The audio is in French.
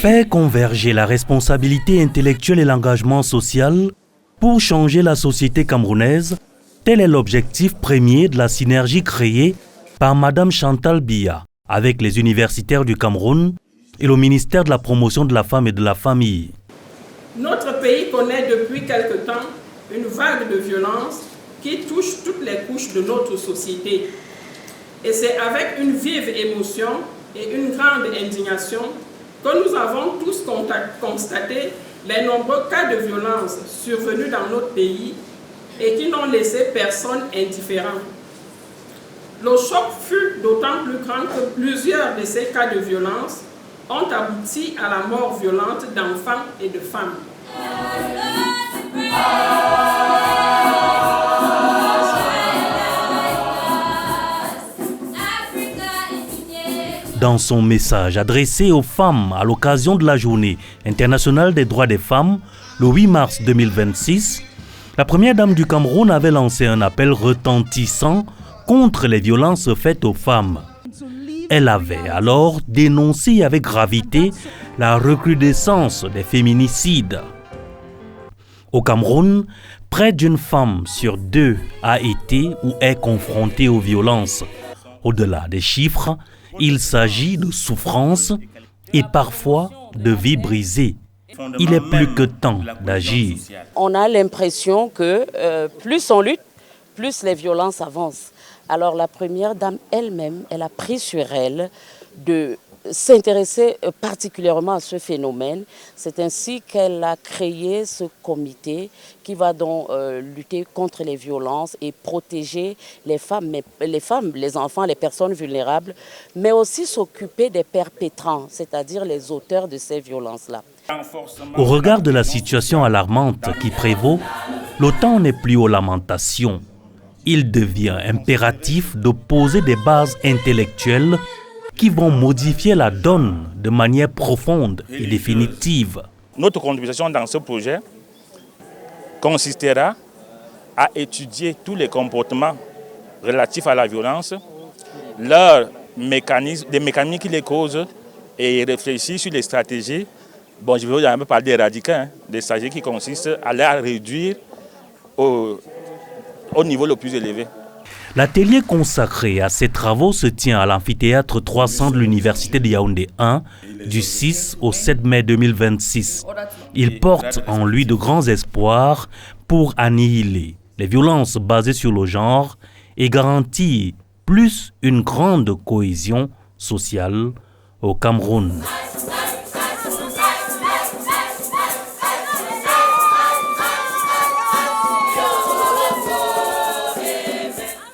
Faire converger la responsabilité intellectuelle et l'engagement social pour changer la société camerounaise, tel est l'objectif premier de la synergie créée par Madame Chantal Biya avec les universitaires du Cameroun et le ministère de la Promotion de la Femme et de la Famille. Notre pays connaît depuis quelque temps une vague de violence qui touche toutes les couches de notre société. Et c'est avec une vive émotion et une grande indignation que nous avons tous constaté les nombreux cas de violence survenus dans notre pays et qui n'ont laissé personne indifférent. Le choc fut d'autant plus grand que plusieurs de ces cas de violence ont abouti à la mort violente d'enfants et de femmes. Dans son message adressé aux femmes à l'occasion de la Journée internationale des droits des femmes, le 8 mars 2026, la première dame du Cameroun avait lancé un appel retentissant contre les violences faites aux femmes. Elle avait alors dénoncé avec gravité la recrudescence des féminicides. Au Cameroun, près d'une femme sur deux a été ou est confrontée aux violences. Au-delà des chiffres, il s'agit de souffrances et parfois de vies brisées. Il est plus que temps d'agir. On a l'impression que plus on lutte, plus les violences avancent. Alors la première dame elle-même, elle a pris sur elle de s'intéresser particulièrement à ce phénomène. C'est ainsi qu'elle a créé ce comité qui va donc lutter contre les violences et protéger les femmes, les enfants, les personnes vulnérables, mais aussi s'occuper des perpétrants, c'est-à-dire les auteurs de ces violences-là. Au regard de la situation alarmante qui prévaut, le temps n'est plus aux lamentations. Il devient impératif de poser des bases intellectuelles qui vont modifier la donne de manière profonde et définitive. Notre contribution dans ce projet consistera à étudier tous les comportements relatifs à la violence, leurs mécanismes, des mécanismes qui les causent et réfléchir sur les stratégies. Bon, je vais un peu parler d'éradiquer, des stratégies qui consistent à les réduire au niveau le plus élevé. L'atelier consacré à ces travaux se tient à l'amphithéâtre 300 de l'Université de Yaoundé 1 du 6 au 7 mai 2026. Il porte en lui de grands espoirs pour annihiler les violences basées sur le genre et garantir plus une grande cohésion sociale au Cameroun.